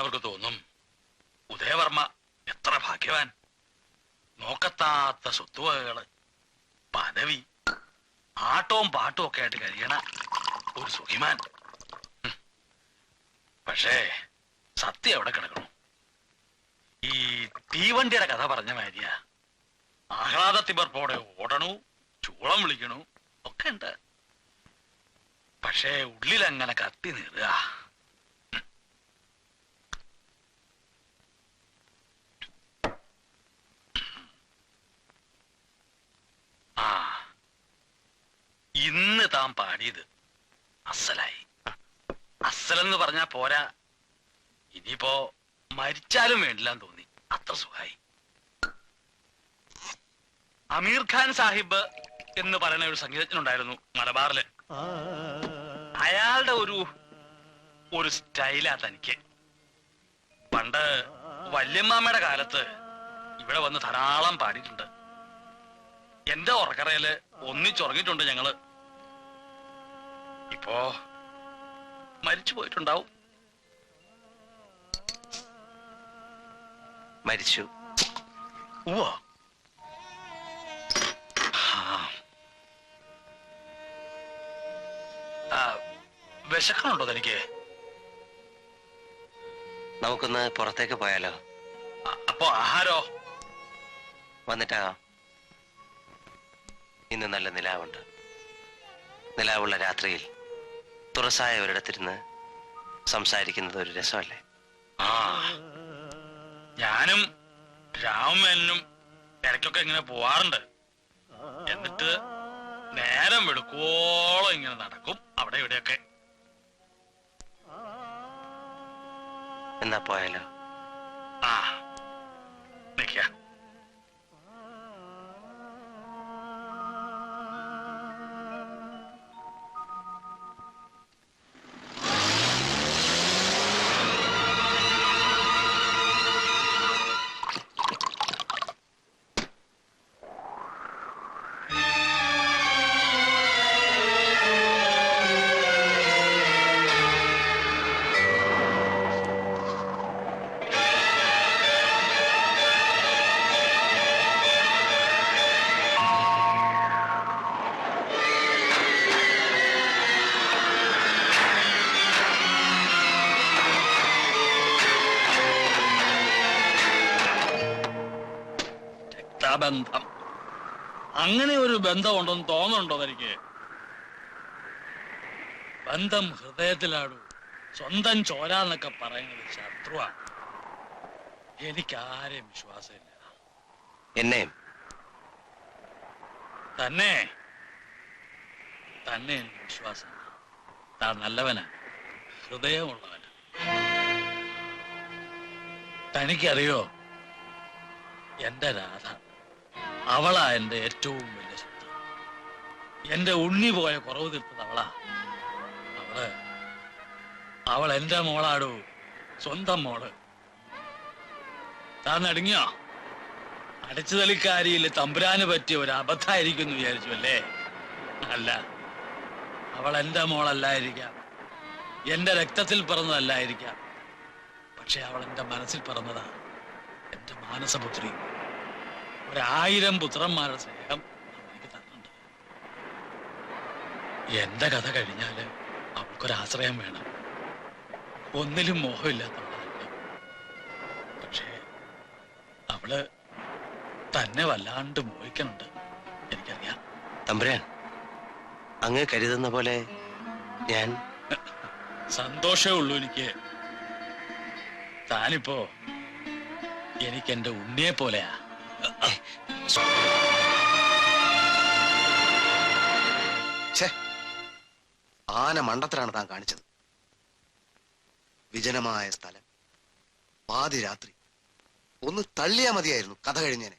കാണുന്നവർക്ക് തോന്നും ഉദയവർമ്മ എത്ര ഭാഗ്യവാൻ. നോക്കത്താത്ത സ്വത്തുവകകള്, പദവി, ആട്ടവും പാട്ടും ഒക്കെ ആയിട്ട് കഴിയണ ഒരു സുഖിമാൻ. പക്ഷേ സത്യം എവിടെ കിടക്കണു? ഈ തീവണ്ടിയുടെ കഥ പറഞ്ഞ മാതിരിയാ. ആഹ്ലാദത്തിമർപ്പോടെ ഓടണു, ചൂളം വിളിക്കണു ഒക്കെ ഉണ്ട്. പക്ഷേ ഉള്ളിലങ്ങനെ കത്തി നീറുക. ആ, ഇന്ന് താൻ പാടിയത് അസലായി. അസലെന്ന് പറഞ്ഞാ പോരാ, ഇനിയിപ്പോ മരിച്ചാലും വേണ്ടില്ലാന്ന് തോന്നി. അത്ര സുഖായി. അമീർ ഖാൻ സാഹിബ് എന്ന് പറയുന്ന ഒരു സംഗീതജ്ഞനുണ്ടായിരുന്നു മലബാറില്. അയാളുടെ ഒരു സ്റ്റൈലാ തനിക്ക്. പണ്ട് വല്യമ്മാമ്മയുടെ കാലത്ത് ഇവിടെ വന്ന് ധാരാളം പാടിയിട്ടുണ്ട്. എന്റെ ഉറക്കറയില് ഒന്നിച്ചുറങ്ങിയിട്ടുണ്ട് ഞങ്ങള്. ഇപ്പോ മരിച്ചു പോയിട്ടുണ്ടാവും. മരിച്ചു. ഓ, വിശക്കണുണ്ടോ തനിക്ക്? നമുക്കൊന്ന് പുറത്തേക്ക് പോയാലോ? അപ്പോ ആഹാരോ? വന്നിട്ടാകാം. ഇന്ന് നല്ല നിലാവുണ്ട്. നിലാവുള്ള രാത്രിയിൽ തുറസായ ഒരിടത്തിരുന്ന് സംസാരിക്കുന്നത് ഒരു രസമല്ലേ? ആ, ഞാനും രാമനും ഇടയ്ക്കൊക്കെ ഇങ്ങനെ പോവാറുണ്ട്. എന്നിട്ട് നേരം വെളുക്കോളം ഇങ്ങനെ നടക്കും അവിടെ ഇവിടെയൊക്കെ. എന്നാ പോയാലോ? ആ, നിക്ക. ബന്ധം, അങ്ങനെ ഒരു ബന്ധമുണ്ടെന്ന് തോന്നുന്നുണ്ടോ തനിക്ക്? ബന്ധം ഹൃദയത്തിലാടൂ. സ്വന്തം ചോരാന്നൊക്കെ പറയുന്നത് ശത്രുവാണ്. എനിക്കാരെയും വിശ്വാസമില്ല. എന്നെയും തന്നെ എനിക്ക് വിശ്വാസം. താൻ നല്ലവനാ, ഹൃദയമുള്ളവനാ. തനിക്കറിയോ, എന്റെ രാധ, അവളാ എന്റെ ഏറ്റവും വലിയ സ്വത്ത്. എന്റെ ഉണ്ണി പോയ കുറവ് തീർത്തത് അവളാ. അവൾ എന്റെ മോളാടൂ, സ്വന്തം മോള്. താൻ നടുങ്ങിയോ? അടച്ചുതലിക്കാരിയിൽ തമ്പുരാന് പറ്റിയ ഒരു അബദ്ധമായിരിക്കും എന്ന് വിചാരിച്ചു അല്ലേ? അല്ല, അവൾ എന്റെ മോളല്ലായിരിക്കാം, എന്റെ രക്തത്തിൽ പിറന്നതല്ലായിരിക്കാം. പക്ഷെ അവൾ എന്റെ മനസ്സിൽ പിറന്നതാ, എന്റെ മാനസപുത്രി. 1000 പുത്രന്മാരുടെ സ്നേഹം എനിക്ക് തന്നുണ്ട്. എന്റെ കഥ കഴിഞ്ഞാല് അവൾക്കൊരാശ്രയം വേണം. ഒന്നിലും മോഹമില്ലാത്തവളാണ്. പക്ഷേ അവള് തന്നെ വല്ലാണ്ട് മോഹിക്കുന്നുണ്ട്, എനിക്കറിയാം. തമ്പുരാൻ, അങ്ങ് കരുതുന്ന പോലെ ഞാൻ സന്തോഷമേ ഉള്ളൂ എനിക്ക്. താനിപ്പോ എനിക്ക് എന്റെ ഉണ്ണിയെ പോലെയാ. ആന മണ്ടത്തിലാണ് താൻ കാണിച്ചത്. വിജനമായ സ്ഥലം, പാതിരാത്രി. ഒന്ന് തള്ളിയാ മതിയായിരുന്നു, കഥ കഴിഞ്ഞേനെ.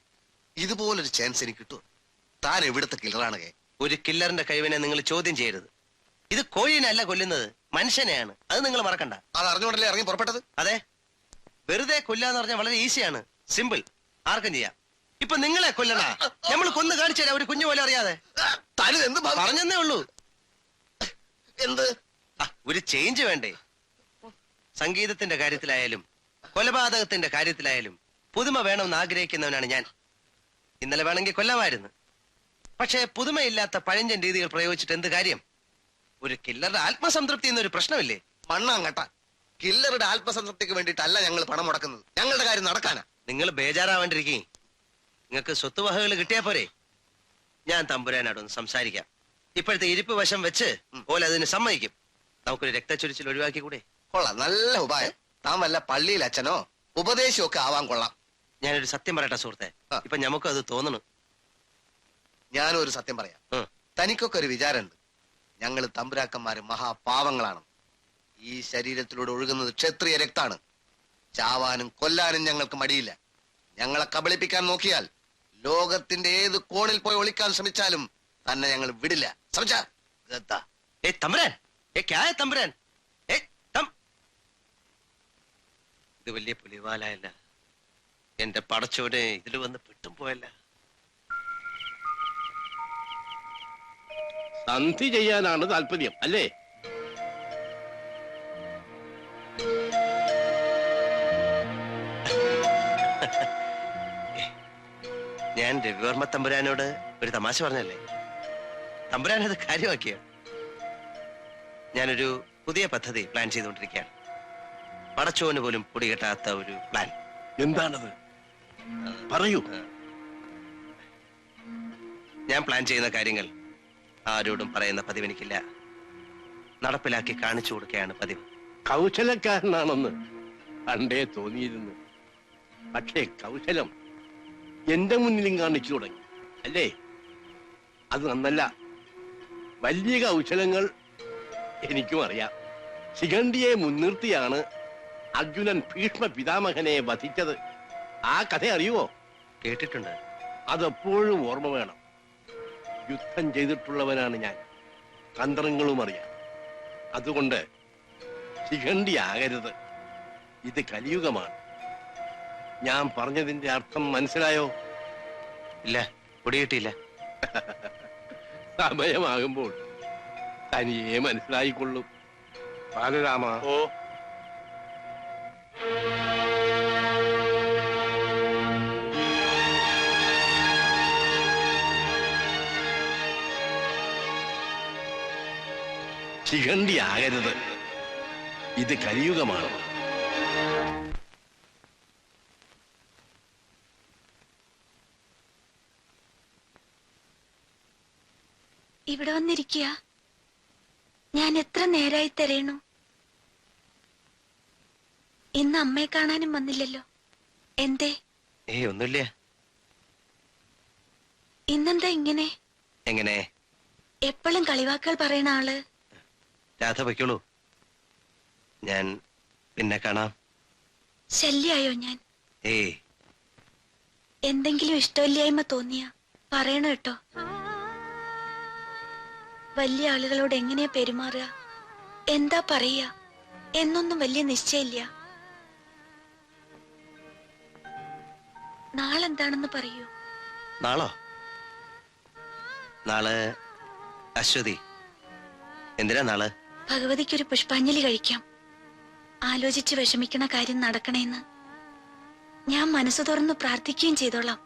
ഇതുപോലൊരു ചാൻസ് എനിക്ക് കിട്ടുമോ? താൻ എവിടുത്തെ കില്ലറാണ്? ഒരു കില്ലറിന്റെ കഴിവിനെ നിങ്ങൾ ചോദ്യം ചെയ്യരുത്. ഇത് കോഴിനല്ല കൊല്ലുന്നത്, മനുഷ്യനെയാണ്. അത് നിങ്ങൾ മറക്കണ്ട. അത് അറിഞ്ഞുകൊണ്ടല്ലേ ഇറങ്ങി പുറപ്പെട്ടത്? അതെ, വെറുതെ കൊല്ലാന്ന് പറഞ്ഞാൽ വളരെ ഈസിയാണ്, സിമ്പിൾ, ആർക്കും ചെയ്യാം. ഇപ്പൊ നിങ്ങളെ കൊല്ലണ നമ്മൾ കൊന്നു കാണിച്ചു തരാം, ഒരു കുഞ്ഞു പോലെ അറിയാതെ. എന്ത് പറഞ്ഞെന്നേ ഉള്ളൂ. എന്ത്? ഒരു ചേഞ്ച് വേണ്ടേ? സംഗീതത്തിന്റെ കാര്യത്തിലായാലും കൊലപാതകത്തിന്റെ കാര്യത്തിലായാലും പുതുമ വേണമെന്ന് ആഗ്രഹിക്കുന്നവനാണ് ഞാൻ. ഇന്നലെ വേണമെങ്കിൽ കൊല്ലാമായിരുന്നു. പക്ഷേ പുതുമയില്ലാത്ത പഴഞ്ചൻ രീതികൾ പ്രയോഗിച്ചിട്ട് എന്ത് കാര്യം? ഒരു കില്ലറുടെ ആത്മസംതൃപ്തി എന്നൊരു പ്രശ്നമില്ലേ? മണ്ണാങ്ങട്ട. കില്ലറുടെ ആത്മസംതൃപ്തിക്ക് വേണ്ടിയിട്ടല്ല ഞങ്ങൾ പണം മുടക്കുന്നത്. ഞങ്ങളുടെ കാര്യം നടക്കാനാ. നിങ്ങൾ ബേജാറാവാണ്ടിരിക്കേ. നിങ്ങൾക്ക് സ്വത്തുവകകൾ കിട്ടിയാ പോരെ? ഞാൻ തമ്പുരാനോടൊന്ന് സംസാരിക്കാം. ഇപ്പോഴത്തെ ഇരിപ്പ് വശം വെച്ച് പോലെ അതിന് സമ്മതിക്കും. നമുക്കൊരു രക്തച്ചൊരിച്ചിൽ ഒഴിവാക്കി കൂടെ? കൊള്ളാം, നല്ല ഉപായം. താൻ വല്ല പള്ളിയിൽ അച്ഛനോ ഉപദേശമോ ഒക്കെ ആവാൻ കൊള്ളാം. ഞാനൊരു സത്യം പറയട്ടെ സുഹൃത്തെ, ഇപ്പൊ നമുക്കും അത് തോന്നണം. ഞാനും ഒരു സത്യം പറയാം. തനിക്കൊക്കെ ഒരു വിചാരമുണ്ട്, ഞങ്ങൾ തമ്പുരാക്കന്മാര് മഹാപാവങ്ങളാണ്. ഈ ശരീരത്തിലൂടെ ഒഴുകുന്നത് ക്ഷത്രിയ രക്താണ്. ചാവാനും കൊല്ലാനും ഞങ്ങൾക്ക് മടിയില്ല. ഞങ്ങളെ കബളിപ്പിക്കാൻ നോക്കിയാൽ ലോകത്തിന്റെ ഏത് കോണിൽ പോയി ഒളിക്കാൻ ശ്രമിച്ചാലും തന്നെ ഞങ്ങൾ വിടില്ല. ശ്രമിച്ചാ തമ്പുരാൻ, തമ്പുരാൻ, ഇത് വലിയ പുലിവാലയല്ല. എന്റെ പടച്ചോനെ, ഇതിൽ വന്ന് പെട്ടും പോയല്ല. സന്ധി ചെയ്യാനാണ് താല്പര്യം അല്ലേ? ഞാൻ രവിവർമ്മ തമ്പുരാനോട് ഒരു തമാശ പറഞ്ഞല്ലേ? തമ്പുരാൻ അത് കാര്യമാക്കിയ. ഞാനൊരു പുതിയ പദ്ധതി പ്ലാൻ ചെയ്തുകൊണ്ടിരിക്കുകയാണ്. പടച്ചോന് പോലും പൊടികെട്ടാത്ത ഒരു പ്ലാൻ. എന്താണത്? പറയൂ. ഞാൻ പ്ലാൻ ചെയ്യുന്ന കാര്യങ്ങൾ ആരോടും പറയുന്ന പതിവ് എനിക്കില്ല. നടപ്പിലാക്കി കാണിച്ചു കൊടുക്കുകയാണ് പതിവ്. കൗശലക്കാരനാണെന്ന് പണ്ടേ തോന്നിയിരുന്നു. പക്ഷേ കൗശലം എന്റെ മുന്നിലും കാണിച്ചു തുടങ്ങി അല്ലേ? അത് നന്നല്ല. വലിയ കൗശലങ്ങൾ എനിക്കും അറിയാം. ശിഖണ്ഡിയെ മുൻനിർത്തിയാണ് അർജുനൻ ഭീഷ്മ പിതാമഹനെ വധിച്ചത്. ആ കഥ അറിയുവോ? കേട്ടിട്ടുണ്ട്. അതെപ്പോഴും ഓർമ്മ വേണം. യുദ്ധം ചെയ്തിട്ടുള്ളവനാണ് ഞാൻ. തന്ത്രങ്ങളും അറിയാം. അതുകൊണ്ട് ശിഖണ്ഡി ആകരുത്. ഇത് കലിയുഗമാണ്. ഞാൻ പറഞ്ഞതിന്റെ അർത്ഥം മനസ്സിലായോ? ഇല്ല, പൊടികിട്ടിയില്ല. സമയമാകുമ്പോൾ തനിയെ മനസ്സിലായിക്കൊള്ളും. ബാലരാമ, ഓ ശിഖണ്ഡി ആകരുത്. ഇത് കലിയുഗമാണ്. ഇവിടെ വന്നിരിക്കുക. ഞാൻ എത്ര നേരായി തിരയണു. ഇന്ന് അമ്മയെ കാണാനും വന്നില്ലല്ലോ. എന്തേ? ഒന്നുമില്ല. ഇന്നെന്താ ഇങ്ങനെ? എങ്ങനെ? എപ്പോഴും കളിവാക്കുകൾ പറയണ ആള്. രാധ വയ്ക്കുള്ളൂ, ഞാൻ പിന്നെ കാണാം. ശല്യായോ ഞാൻ? ഏയ്, എന്തെങ്കിലും ഇഷ്ടമില്ലായ്മ തോന്നിയ പറയണ കേട്ടോ. വലിയ ആളുകളോട് എങ്ങനെയാ പെരുമാറുക, എന്താ പറയുക എന്നൊന്നും വലിയ നിശ്ചയില്ല. നാളെന്താണെന്ന് പറയൂ. നാളോ? നാളെ അശ്വതി. എന്തിനാ നാളെ? ഭഗവതിക്കൊരു പുഷ്പാഞ്ജലി കഴിക്കാം. ആലോചിച്ച് വിഷമിക്കണ കാര്യം നടക്കണേന്ന് ഞാൻ മനസ്സ് തുറന്ന് പ്രാർത്ഥിക്കുകയും ചെയ്തോളാം.